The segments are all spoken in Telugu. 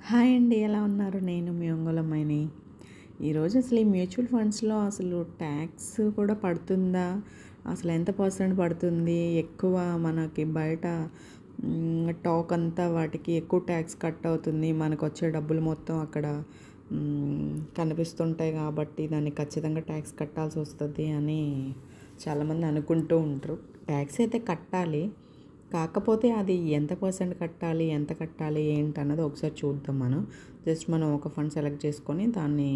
హాయ్ అండి, ఎలా ఉన్నారు? నేను మీ ఒంగోలమ్మాయిని. ఈరోజు అసలు ఈ మ్యూచువల్ ఫండ్స్లో అసలు ట్యాక్స్ కూడా పడుతుందా? అసలు ఎంత పర్సెంట్ పడుతుంది? ఎక్కువ మనకి బయట టాక్ అంతా వాటికి ఎక్కువ ట్యాక్స్ కట్ అవుతుంది, మనకు వచ్చే డబ్బులు మొత్తం అక్కడ కనిపిస్తుంటాయి కాబట్టి దానికి ఖచ్చితంగా ట్యాక్స్ కట్టాల్సి వస్తుంది అని చాలామంది అనుకుంటూ ఉంటారు. ట్యాక్స్ అయితే కట్టాలి, కాకపోతే అది ఎంత పర్సెంట్ కట్టాలి, ఎంత కట్టాలి ఏంటన్నది ఒకసారి చూద్దాం. మనం ఒక ఫండ్ సెలెక్ట్ చేసుకొని దాన్ని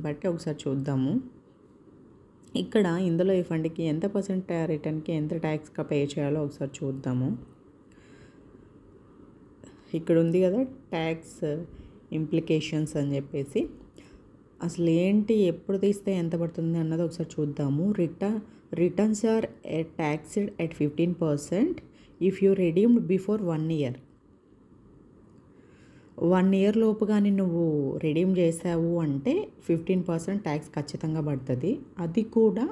బట్టి ఒకసారి చూద్దాము. ఇక్కడ ఇందులో ఈ ఫండ్కి ఎంత పర్సెంట్ రిటర్న్కి ఎంత ట్యాక్స్ పే చేయాలో ఒకసారి చూద్దాము. ఇక్కడ ఉంది కదా ట్యాక్స్ ఇంప్లికేషన్స్ అని చెప్పేసి, అసలు ఏంటి, ఎప్పుడు తీస్తే ఎంత పడుతుంది అన్నది ఒకసారి చూద్దాము. Returns are taxed at 15% if you redeemed before 1 year. 1 year లోపు కానీ నువ్వు రెడీమ్ చేసావు అంటే 15% ట్యాక్స్ ఖచ్చితంగా పడుతుంది. అది కూడా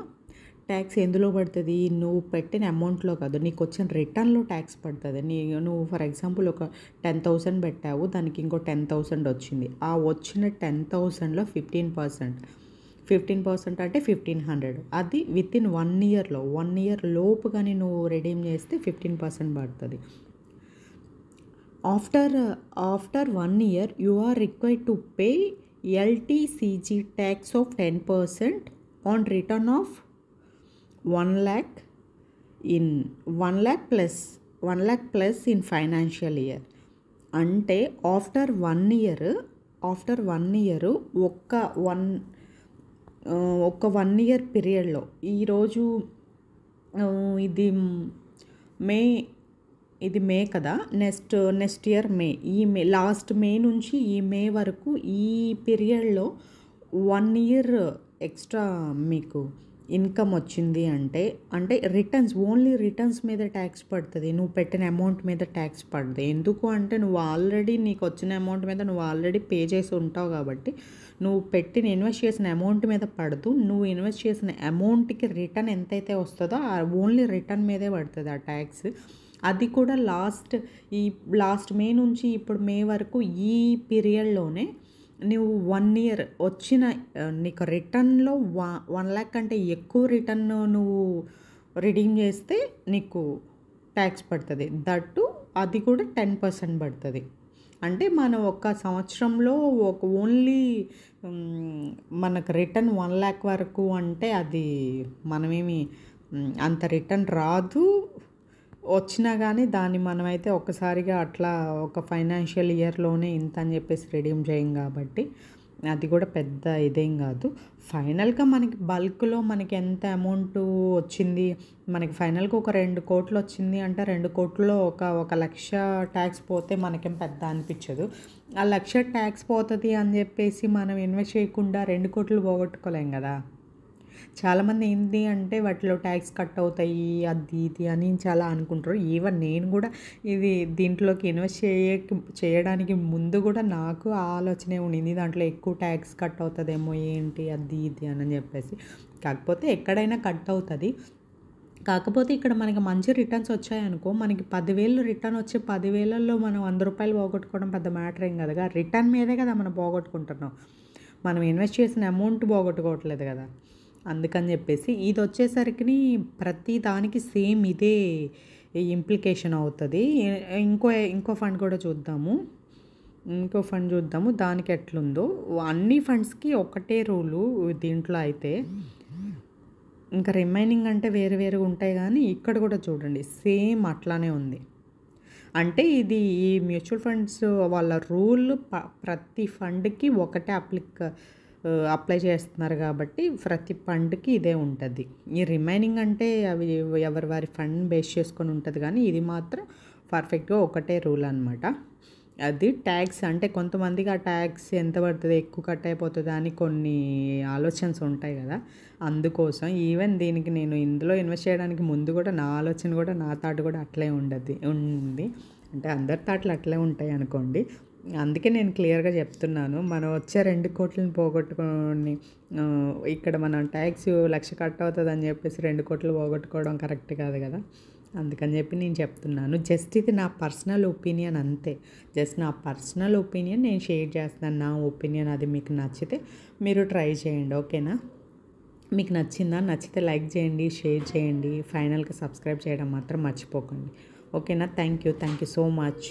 ట్యాక్స్ ఎందులో పడుతుంది? నువ్వు పెట్టిన అమౌంట్లో కాదు, నీకు వచ్చిన రిటర్న్లో ట్యాక్స్ పడుతుంది. నువ్వు ఫర్ ఎగ్జాంపుల్ ఒక 10,000 పెట్టావు, దానికి ఇంకో 10,000 వచ్చింది. ఆ వచ్చిన 10,000లో 15% అంటే 1,500. అది వితిన్ 1 yearలో 1 year లోపు కానీ నువ్వు రెడీమ్ చేస్తే 15% పడుతుంది. After 1 year you are required to pay LTCG tax of 10% on return of 1 lakh in 1 lakh plus in financial year. అంటే ఆఫ్టర్ 1 year ఒక 1 year పీరియడ్లో, ఈరోజు ఇది మే కదా, నెక్స్ట్ ఇయర్ మే లాస్ట్ మే నుంచి ఈ మే వరకు ఈ పీరియడ్లో 1 year ఎక్స్ట్రా మీకు ఇన్కమ్ వచ్చింది అంటే ఓన్లీ రిటర్న్స్ మీద ట్యాక్స్ పడుతుంది, నువ్వు పెట్టిన అమౌంట్ మీద ట్యాక్స్ పడుతుంది. ఎందుకు అంటే నీకు వచ్చిన అమౌంట్ మీద నువ్వు ఆల్రెడీ పే చేసి ఉంటావు కాబట్టి నువ్వు ఇన్వెస్ట్ చేసిన అమౌంట్ మీద పడుతూ, నువ్వు ఇన్వెస్ట్ చేసిన అమౌంట్కి రిటర్న్ ఎంతైతే వస్తుందో ఓన్లీ రిటర్న్ మీదే పడుతుంది ఆ ట్యాక్స్. అది కూడా లాస్ట్ మే నుంచి ఇప్పుడు మే వరకు ఈ పీరియడ్లోనే నువ్వు 1 year వచ్చిన నీకు రిటర్న్లో 1 lakh కంటే ఎక్కువ రిటర్న్ నువ్వు రిడీమ్ చేస్తే నీకు ట్యాక్స్ పడుతుంది. దట్టు అది కూడా 10% పడుతుంది. అంటే మనం ఒక సంవత్సరంలో ఓన్లీ మనకు రిటర్న్ 1 lakh వరకు అంటే అది మనమేమి అంత రిటర్న్ రాదు. వచ్చినా కానీ దాన్ని మనమైతే ఒక్కసారిగా అట్లా ఒక ఫైనాన్షియల్ ఇయర్లోనే ఇంత అని చెప్పేసి రిడీమ్ చేయం కాబట్టి అది కూడా పెద్ద ఇదేం కాదు. ఫైనల్గా మనకి బల్క్లో మనకి ఎంత అమౌంట్ వచ్చింది, మనకి ఫైనల్గా ఒక 2 కోట్లు వచ్చింది అంటే 2 కోట్లలో ఒక లక్ష ట్యాక్స్ పోతే మనకేం పెద్ద అనిపించదు. ఆ 1,00,000 ట్యాక్స్ పోతుంది అని చెప్పేసి మనం ఇన్వెస్ట్ చేయకుండా 2 కోట్లు పోగొట్టుకోలేం కదా. చాలామంది ఏంటి అంటే వాటిలో ట్యాక్స్ కట్ అవుతాయి అది ఇది అని చాలా అనుకుంటారు. ఈవెన్ నేను కూడా దీంట్లోకి ఇన్వెస్ట్ చేయడానికి ముందు కూడా నాకు ఆలోచనే ఉండింది, దాంట్లో ఎక్కువ ట్యాక్స్ కట్ అవుతుందేమో ఏంటి అది ఇది అని చెప్పేసి. కాకపోతే ఎక్కడైనా కట్ అవుతుంది. కాకపోతే ఇక్కడ మనకి మంచి రిటర్న్స్ వచ్చాయనుకో, మనకి 10,000 రిటర్న్ వచ్చే 10,000లో మనం 100 రూపాయలు పోగొట్టుకోవడం పెద్ద మ్యాటర్ ఏం కదా. రిటర్న్ మీదే కదా మనం పోగొట్టుకుంటున్నాం, మనం ఇన్వెస్ట్ చేసిన అమౌంట్ పోగొట్టుకోవట్లేదు కదా. అందుకని చెప్పేసి ఇది వచ్చేసరికి ప్రతి దానికి సేమ్ ఇదే ఇంప్లికేషన్ అవుతుంది. ఇంకో ఫండ్ కూడా చూద్దాము. దానికి ఎట్లుందో. అన్ని ఫండ్స్కి ఒకటే రూలు దీంట్లో అయితే, ఇంకా రిమైనింగ్ అంటే వేరు వేరుగా ఉంటాయి, కానీ ఇక్కడ కూడా చూడండి సేమ్ అట్లానే ఉంది. అంటే ఈ మ్యూచువల్ ఫండ్స్ వాళ్ళ రూల్ ప్రతి ఫండ్కి ఒకటే అప్లై చేస్తున్నారు కాబట్టి ప్రతి ఫండ్కి ఇదే ఉంటుంది. ఈ రిమైనింగ్ అంటే అవి ఎవరి వారి ఫండ్ బేస్ చేసుకొని ఉంటుంది, కానీ ఇది మాత్రం పర్ఫెక్ట్గా ఒకటే రూల్ అనమాట. అది ట్యాక్స్ అంటే కొంతమందికి ఆ ట్యాక్స్ ఎంత పడుతుంది, ఎక్కువ కట్ అయిపోతుంది అని కొన్ని ఆలోచనలు ఉంటాయి కదా. అందుకోసం ఈవెన్ దీనికి నేను ఇందులో ఇన్వెస్ట్ చేయడానికి ముందు కూడా నా ఆలోచన కూడా నా థాట్ కూడా అట్లే ఉంది. అంటే అందరి థాట్లు అట్లే ఉంటాయి అనుకోండి. అందుకే నేను క్లియర్గా చెప్తున్నాను. మనం వచ్చే 2 కోట్లను పోగొట్టుకొని ఇక్కడ మనం ట్యాక్స్ 1,00,000 కట్ అవుతుంది అని చెప్పేసి 2 కోట్లు పోగొట్టుకోవడం కరెక్ట్ కాదు కదా. అందుకని చెప్పి నేను చెప్తున్నాను. జస్ట్ ఇది నా పర్సనల్ ఒపీనియన్ అంతే. జస్ట్ నా పర్సనల్ ఒపీనియన్ నేను షేర్ చేస్తున్నాను. నా ఒపీనియన్ అది మీకు నచ్చితే మీరు ట్రై చేయండి. ఓకేనా? మీకు నచ్చిందా? నచ్చితే లైక్ చేయండి, షేర్ చేయండి, ఫైనల్గా సబ్స్క్రైబ్ చేయడం మాత్రం మర్చిపోకండి. ఓకేనా? Thank you so much.